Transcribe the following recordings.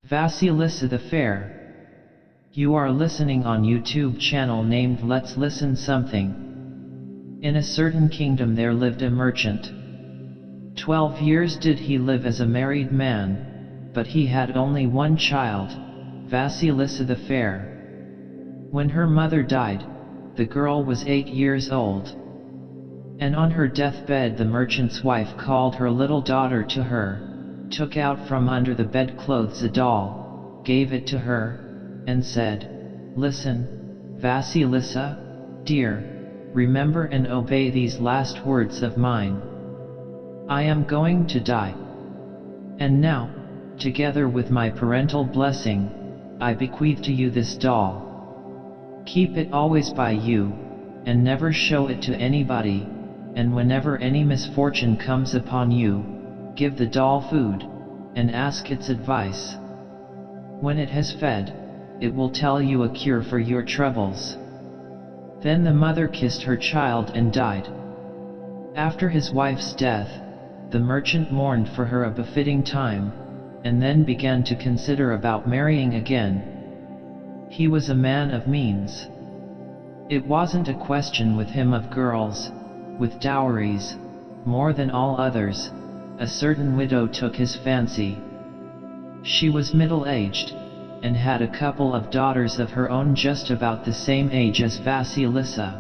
Vasilissa the Fair. You are listening on YouTube channel named Let's Listen Something. In a certain kingdom there lived a merchant. 12 years did he live as a married man, but he had only one child, Vasilissa the Fair. When her mother died, the girl was 8 years old. And on her deathbed the merchant's wife called her little daughter to her, took out from under the bedclothes a doll, gave it to her, and said, "Listen, Vasilissa, dear, remember and obey these last words of mine. I am going to die. And now, together with my parental blessing, I bequeath to you this doll. Keep it always by you, and never show it to anybody, and whenever any misfortune comes upon you, give the doll food, and ask its advice. When it has fed, it will tell you a cure for your troubles." Then the mother kissed her child and died. After his wife's death, the merchant mourned for her a befitting time, and then began to consider about marrying again. He was a man of means. It wasn't a question with him of girls, with dowries. More than all others, a certain widow took his fancy. She was middle-aged, and had a couple of daughters of her own just about the same age as Vasilissa.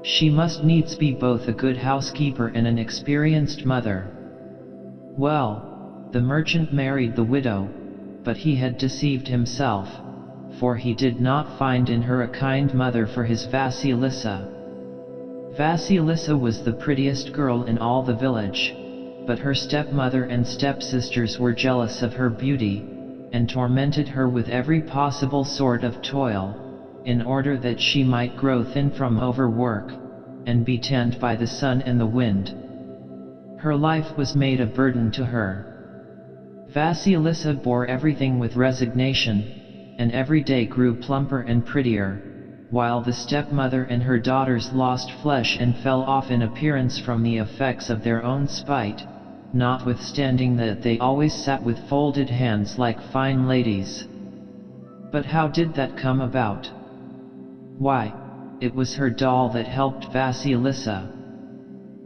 She must needs be both a good housekeeper and an experienced mother. Well, the merchant married the widow, but he had deceived himself, for he did not find in her a kind mother for his Vasilissa. Vasilissa was the prettiest girl in all the village, but her stepmother and stepsisters were jealous of her beauty, and tormented her with every possible sort of toil, in order that she might grow thin from overwork, and be tanned by the sun and the wind. Her life was made a burden to her. Vasilissa bore everything with resignation, and every day grew plumper and prettier, while the stepmother and her daughters lost flesh and fell off in appearance from the effects of their own spite, notwithstanding that they always sat with folded hands like fine ladies. But how did that come about? Why, it was her doll that helped Vasilissa.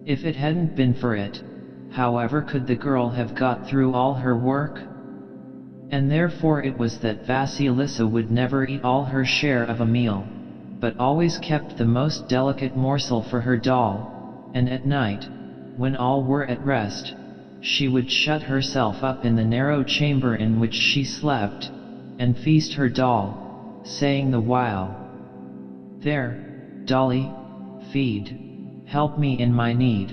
If it hadn't been for it, however could the girl have got through all her work? And therefore it was that Vasilissa would never eat all her share of a meal, but always kept the most delicate morsel for her doll, and at night, when all were at rest, she would shut herself up in the narrow chamber in which she slept, and feast her doll, saying the while, "There, dolly, feed, help me in my need.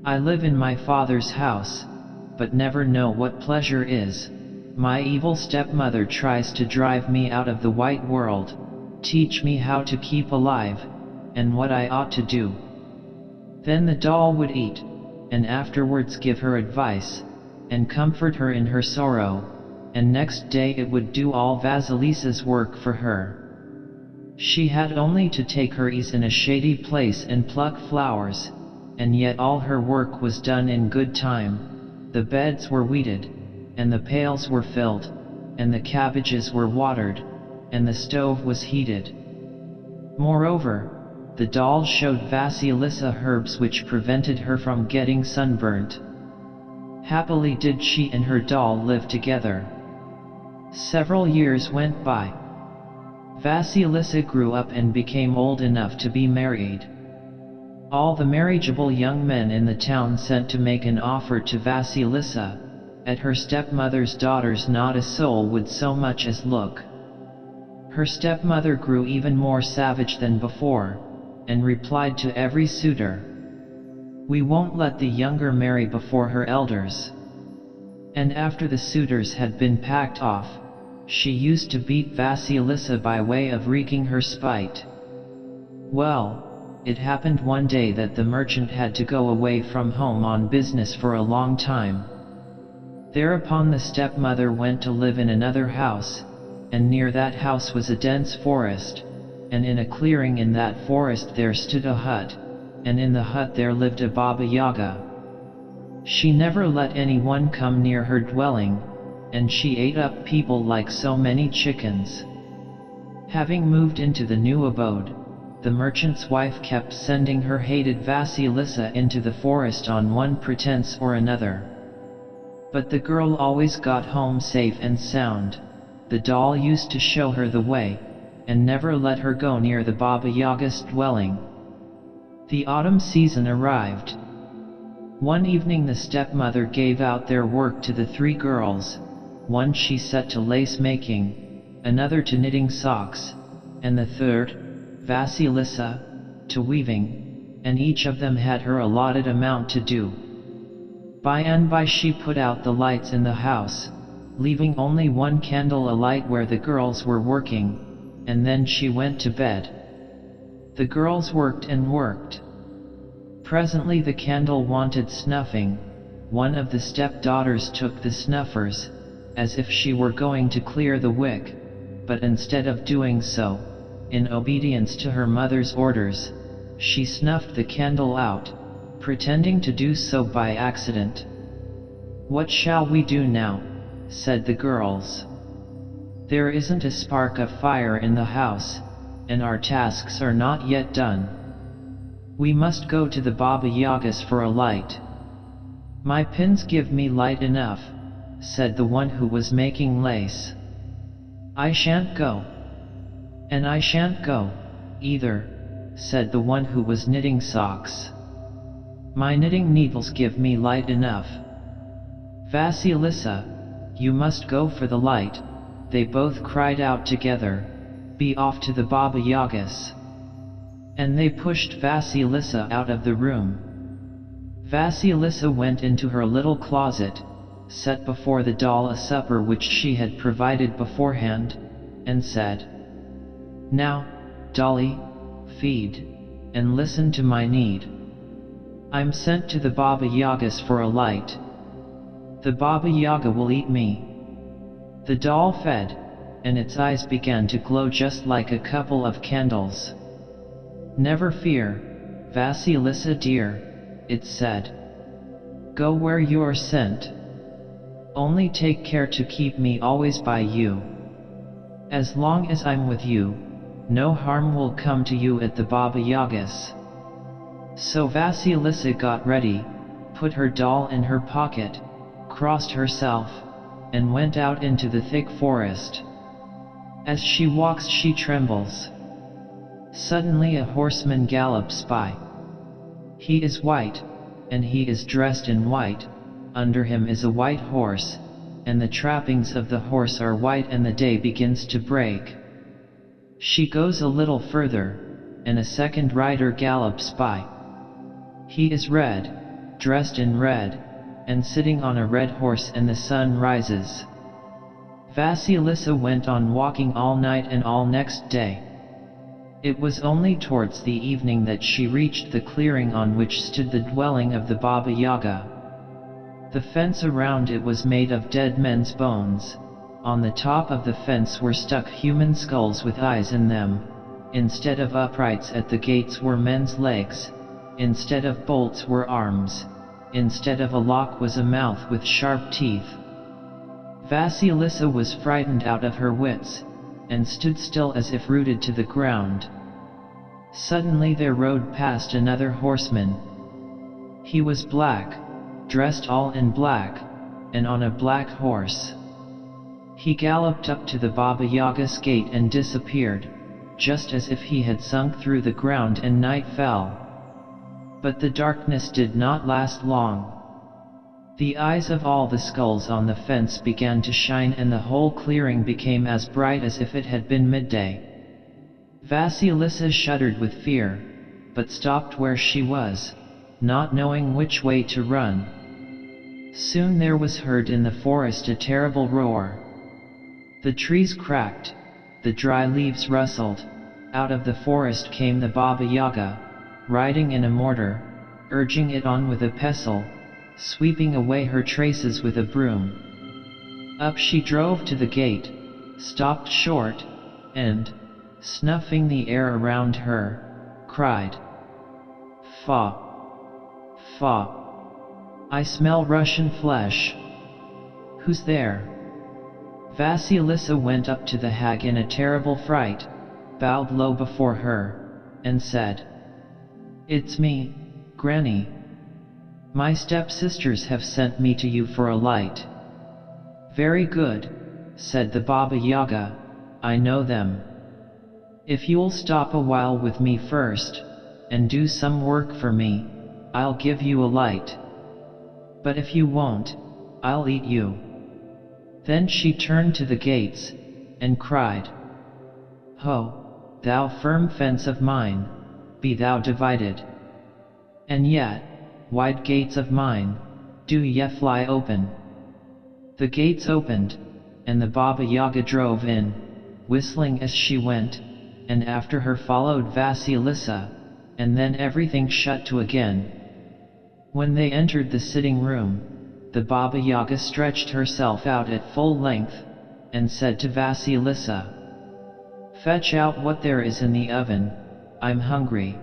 I live in my father's house, but never know what pleasure is. My evil stepmother tries to drive me out of the white world. Teach me how to keep alive, and what I ought to do." Then the doll would eat, and afterwards give her advice, and comfort her in her sorrow, and next day it would do all Vasilissa's work for her. She had only to take her ease in a shady place and pluck flowers, and yet all her work was done in good time. The beds were weeded, and the pails were filled, and the cabbages were watered, and the stove was heated. Moreover, the doll showed Vasilissa herbs which prevented her from getting sunburnt. Happily did she and her doll live together. Several years went by. Vasilissa grew up and became old enough to be married. All the marriageable young men in the town sent to make an offer to Vasilissa. At her stepmother's daughters not a soul would so much as look. Her stepmother grew even more savage than before, and replied to every suitor, "We won't let the younger marry before her elders." And after the suitors had been packed off, she used to beat Vasilissa by way of wreaking her spite. Well, it happened one day that the merchant had to go away from home on business for a long time. Thereupon the stepmother went to live in another house, and near that house was a dense forest, and in a clearing in that forest there stood a hut, and in the hut there lived a Baba Yaga. She never let anyone come near her dwelling, and she ate up people like so many chickens. Having moved into the new abode, the merchant's wife kept sending her hated Vasilissa into the forest on one pretense or another. But the girl always got home safe and sound. The doll used to show her the way, and never let her go near the Baba Yaga's dwelling. The autumn season arrived. One evening the stepmother gave out their work to the three girls. One she set to lace making, another to knitting socks, and the third, Vasilissa, to weaving, and each of them had her allotted amount to do. By and by she put out the lights in the house, leaving only one candle alight where the girls were working, and then she went to bed. The girls worked and worked. Presently the candle wanted snuffing. One of the stepdaughters took the snuffers, as if she were going to clear the wick, but instead of doing so, in obedience to her mother's orders, she snuffed the candle out, pretending to do so by accident. "What shall we do now?" said the girls. "There isn't a spark of fire in the house, and our tasks are not yet done. We must go to the Baba Yaga's for a light." "My pins give me light enough," said the one who was making lace. "I shan't go." "And I shan't go, either," said the one who was knitting socks. "My knitting needles give me light enough." "Vasilissa, you must go for the light," they both cried out together. "Be off to the Baba Yaga's." And they pushed Vasilissa out of the room. Vasilissa went into her little closet, set before the doll a supper which she had provided beforehand, and said, "Now, dolly, feed, and listen to my need. I'm sent to the Baba Yaga's for a light. The Baba Yaga will eat me." The doll fed, and its eyes began to glow just like a couple of candles. "Never fear, Vasilissa dear," it said. "Go where you're sent. Only take care to keep me always by you. As long as I'm with you, no harm will come to you at the Baba Yaga's." So Vasilissa got ready, put her doll in her pocket, crossed herself, and went out into the thick forest. As she walks she trembles. Suddenly a horseman gallops by. He is white, and he is dressed in white. Under him is a white horse, and the trappings of the horse are white, and the day begins to break. She goes a little further, and a second rider gallops by. He is red, dressed in red, and sitting on a red horse, and the sun rises. Vasilissa went on walking all night and all next day. It was only towards the evening that she reached the clearing on which stood the dwelling of the Baba Yaga. The fence around it was made of dead men's bones. On the top of the fence were stuck human skulls with eyes in them. Instead of uprights at the gates were men's legs. Instead of bolts were arms. Instead of a lock was a mouth with sharp teeth. Vasilissa was frightened out of her wits, and stood still as if rooted to the ground. Suddenly there rode past another horseman. He was black, dressed all in black, and on a black horse. He galloped up to the Baba Yaga's gate and disappeared, just as if he had sunk through the ground and night fell. But the darkness did not last long. The eyes of all the skulls on the fence began to shine, and the whole clearing became as bright as if it had been midday. Vasilissa shuddered with fear, but stopped where she was, not knowing which way to run. Soon there was heard in the forest a terrible roar. The trees cracked, the dry leaves rustled. Out of the forest came the Baba Yaga, riding in a mortar, urging it on with a pestle, sweeping away her traces with a broom. Up she drove to the gate, stopped short, and, snuffing the air around her, cried, "Fa! Fa! I smell Russian flesh. Who's there?" Vasilissa went up to the hag in a terrible fright, bowed low before her, and said, "It's me, Granny. My stepsisters have sent me to you for a light." "Very good," said the Baba Yaga, "I know them. If you'll stop a while with me first, and do some work for me, I'll give you a light. But if you won't, I'll eat you." Then she turned to the gates, and cried, "Ho, thou firm fence of mine, be thou divided. And yet, wide gates of mine, do ye fly open." The gates opened, and the Baba Yaga drove in, whistling as she went, and after her followed Vasilissa, and then everything shut to again. When they entered the sitting room, the Baba Yaga stretched herself out at full length, and said to Vasilissa, "Fetch out what there is in the oven, I'm hungry."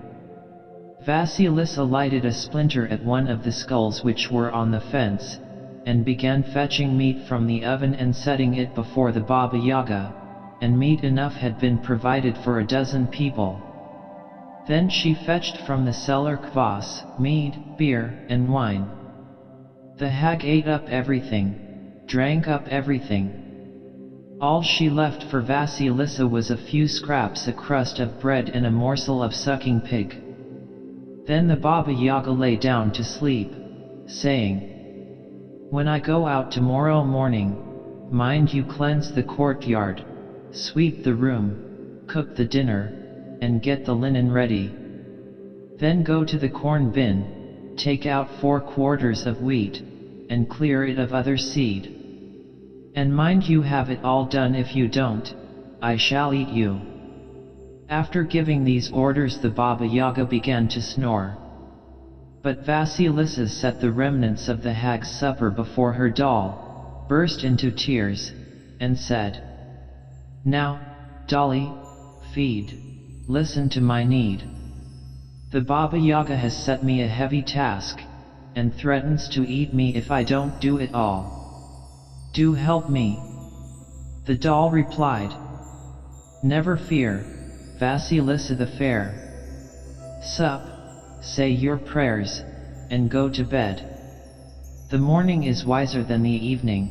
Vasilissa lighted a splinter at one of the skulls which were on the fence, and began fetching meat from the oven and setting it before the Baba Yaga, and meat enough had been provided for a dozen people. Then she fetched from the cellar kvass, mead, beer, and wine. The hag ate up everything, drank up everything. All she left for Vasilissa was a few scraps, a crust of bread and a morsel of sucking pig. Then the Baba Yaga lay down to sleep, saying, "When I go out tomorrow morning, mind you cleanse the courtyard, sweep the room, cook the dinner, and get the linen ready. Then go to the corn bin, take out 4 quarters of wheat, and clear it of other seed. And mind you have it all done. If you don't, I shall eat you." After giving these orders, the Baba Yaga began to snore. But Vasilissa set the remnants of the hag's supper before her doll, burst into tears, and said, "Now, dolly, feed, listen to my need. The Baba Yaga has set me a heavy task, and threatens to eat me if I don't do it all. Do help me." The doll replied, "Never fear, Vasilissa the fair. Sup, say your prayers, and go to bed. The morning is wiser than the evening."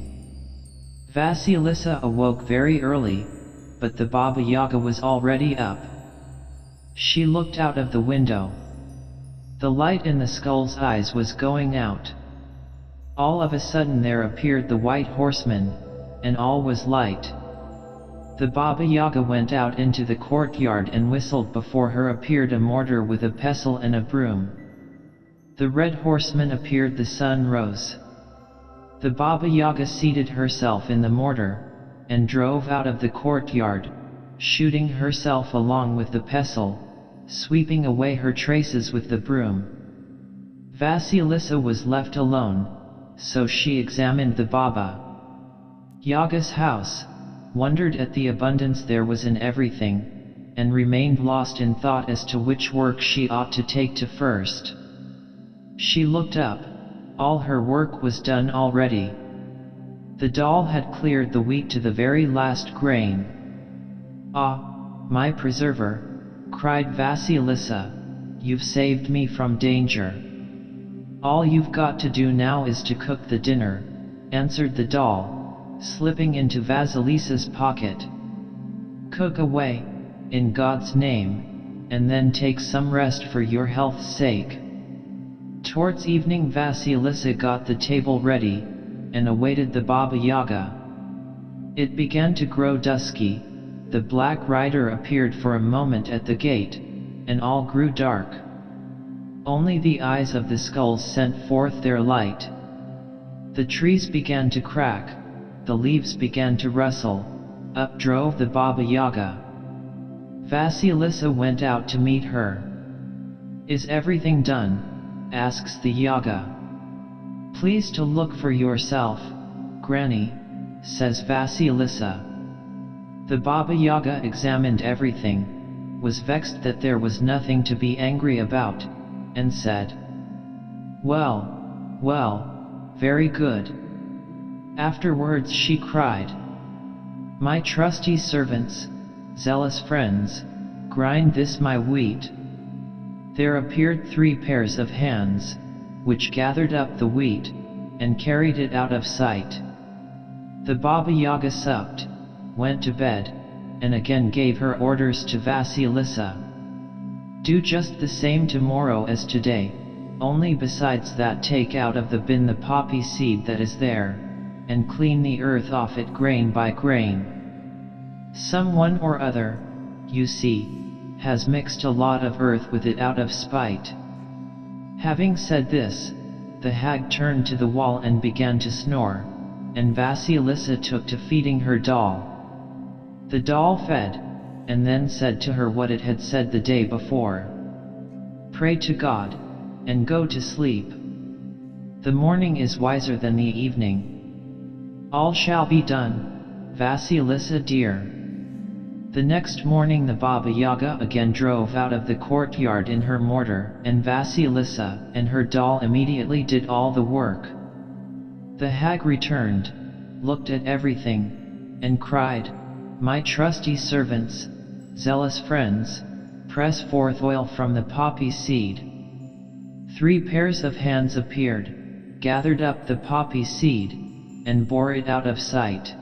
Vasilissa awoke very early, but the Baba Yaga was already up. She looked out of the window. The light in the skull's eyes was going out. All of a sudden there appeared the white horseman, and all was light. The Baba Yaga went out into the courtyard, and whistled. Before her appeared a mortar with a pestle and a broom. The red horseman appeared, the sun rose. The Baba Yaga seated herself in the mortar, and drove out of the courtyard, shooting herself along with the pestle, sweeping away her traces with the broom. Vasilissa was left alone, so she examined the Baba Yaga's house, wondered at the abundance there was in everything, and remained lost in thought as to which work she ought to take to first. She looked up. All her work was done already. The doll had cleared the wheat to the very last grain. "Ah, my preserver," cried Vasilissa, "you've saved me from danger. All you've got to do now is to cook the dinner," answered the doll, slipping into Vasilissa's pocket. "Cook away, in God's name, and then take some rest for your health's sake." Towards evening Vasilissa got the table ready, and awaited the Baba Yaga. It began to grow dusky. The black rider appeared for a moment at the gate, and all grew dark. Only the eyes of the skulls sent forth their light. The trees began to crack, the leaves began to rustle, up drove the Baba Yaga. Vasilissa went out to meet her. "Is everything done?" asks the Yaga. "Please to look for yourself, Granny," says Vasilissa. The Baba Yaga examined everything, was vexed that there was nothing to be angry about, and said, "Well, well, very good." Afterwards she cried, My trusty servants, zealous friends, grind this my wheat. There appeared 3 pairs of hands, which gathered up the wheat, and carried it out of sight. The Baba Yaga supped, went to bed, and again gave her orders to Vasilissa. Do just the same tomorrow as today, only besides that take out of the bin the poppy seed that is there, and clean the earth off it grain by grain. Someone or other, you see, has mixed a lot of earth with it out of spite. Having said this, the hag turned to the wall and began to snore, and Vasilissa took to feeding her doll. The doll fed, and then said to her what it had said the day before. Pray to God, and go to sleep. The morning is wiser than the evening. All shall be done, Vasilissa dear. The next morning the Baba Yaga again drove out of the courtyard in her mortar, and Vasilissa and her doll immediately did all the work. The hag returned, looked at everything, and cried, My trusty servants, zealous friends, press forth oil from the poppy seed. 3 pairs of hands appeared, gathered up the poppy seed, and bore it out of sight.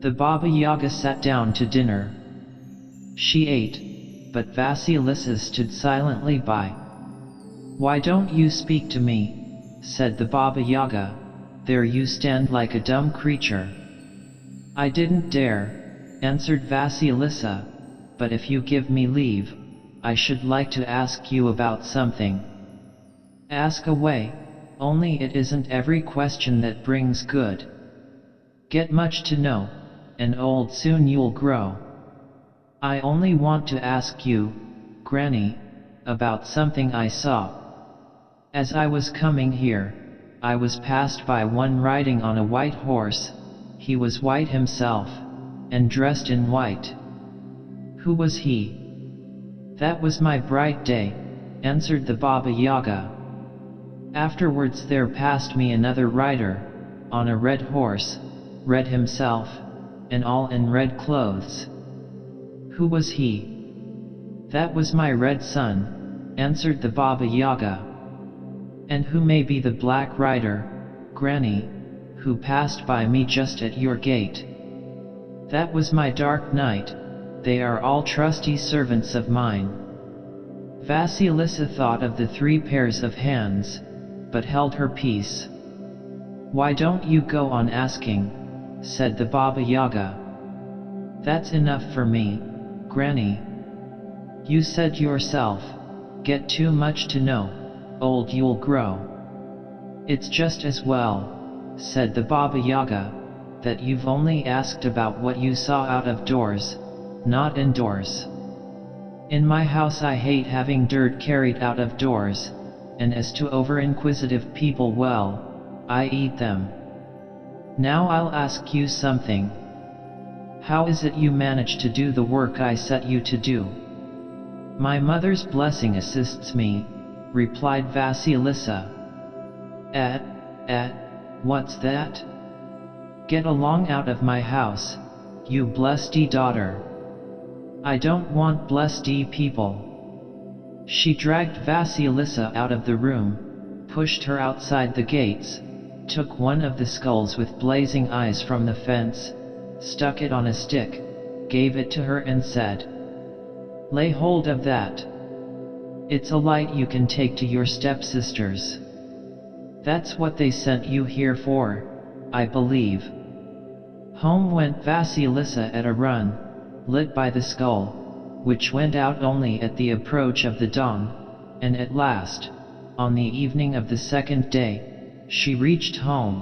The Baba Yaga sat down to dinner. She ate, but Vasilissa stood silently by. Why don't you speak to me? Said the Baba Yaga. There you stand like a dumb creature. I didn't dare, answered Vasilissa, but if you give me leave, I should like to ask you about something. Ask away, only it isn't every question that brings good. Get much to know, and old soon you'll grow. I only want to ask you, Granny, about something I saw. As I was coming here, I was passed by one riding on a white horse. He was white himself, and dressed in white. Who was he? That was my bright day, answered the Baba Yaga. Afterwards there passed me another rider, on a red horse, red himself, and all in red clothes. Who was he? That was my red son, answered the Baba Yaga. And who may be the black rider, Granny, who passed by me just at your gate? That was my dark knight. They are all trusty servants of mine. Vasilissa thought of the 3 pairs of hands, but held her peace. Why don't you go on asking? Said the Baba Yaga. That's enough for me, Granny. You said yourself, get too much to know, old you'll grow. It's just as well, said the Baba Yaga, that you've only asked about what you saw out of doors, not indoors. In my house I hate having dirt carried out of doors, and as to over-inquisitive people, well, I eat them. Now I'll ask you something. How is it you manage to do the work I set you to do? My mother's blessing assists me, replied Vasilissa. What's that? Get along out of my house, you blusty daughter. I don't want blusty people. She dragged Vasilissa out of the room, pushed her outside the gates, took one of the skulls with blazing eyes from the fence, stuck it on a stick, gave it to her and said, Lay hold of that. It's a light you can take to your stepsisters. That's what they sent you here for, I believe. Home went Vasilissa at a run, lit by the skull, which went out only at the approach of the dawn, and at last, on the evening of the 2nd day, she reached home.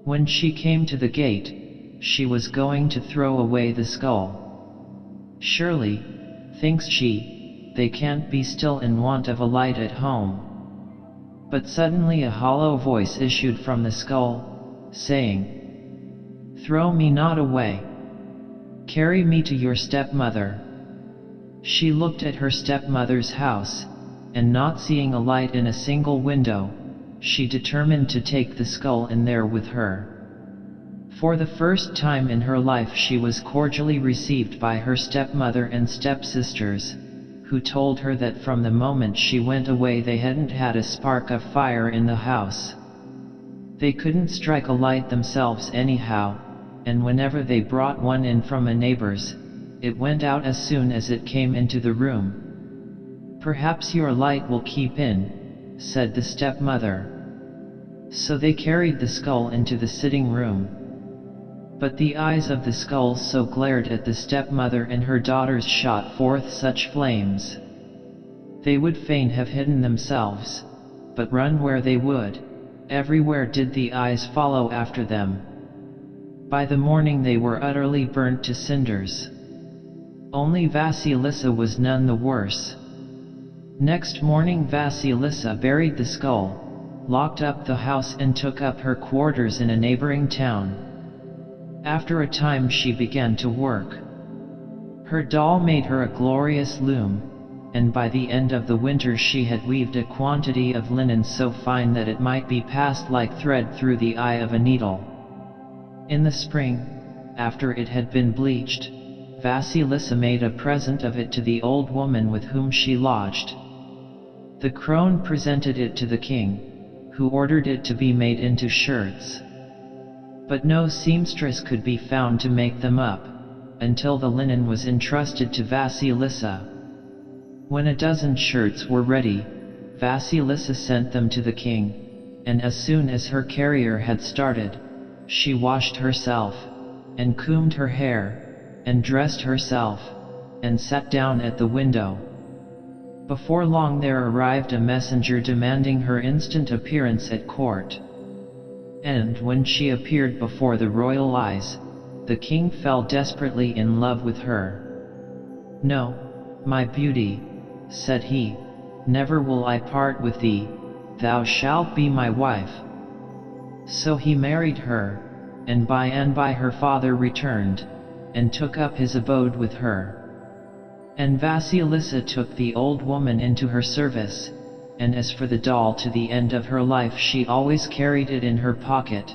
When she came to the gate, she was going to throw away the skull. Surely, thinks she, they can't be still in want of a light at home. But suddenly a hollow voice issued from the skull, saying, Throw me not away. Carry me to your stepmother. She looked at her stepmother's house, and not seeing a light in a single window, she determined to take the skull in there with her. For the first time in her life she was cordially received by her stepmother and stepsisters, who told her that from the moment she went away they hadn't had a spark of fire in the house. They couldn't strike a light themselves anyhow, and whenever they brought one in from a neighbor's, it went out as soon as it came into the room. "Perhaps your light will keep in," said the stepmother. So they carried the skull into the sitting room. But the eyes of the skull so glared at the stepmother and her daughters shot forth such flames. They would fain have hidden themselves, but run where they would, everywhere did the eyes follow after them. By the morning they were utterly burnt to cinders. Only Vasilissa was none the worse. Next morning Vasilissa buried the skull, locked up the house and took up her quarters in a neighboring town. After a time she began to work. Her doll made her a glorious loom, and by the end of the winter she had weaved a quantity of linen so fine that it might be passed like thread through the eye of a needle. In the spring, after it had been bleached, Vasilissa made a present of it to the old woman with whom she lodged. The crone presented it to the king, who ordered it to be made into shirts. But no seamstress could be found to make them up, until the linen was entrusted to Vasilissa. When a dozen shirts were ready, Vasilissa sent them to the king, and as soon as her carrier had started, she washed herself, and combed her hair, and dressed herself, and sat down at the window. Before long there arrived a messenger demanding her instant appearance at court. And when she appeared before the royal eyes, the king fell desperately in love with her. "No, my beauty," said he, "never will I part with thee, thou shalt be my wife." So he married her, and by her father returned, and took up his abode with her. And Vasilissa took the old woman into her service, and as for the doll to the end of her life she always carried it in her pocket.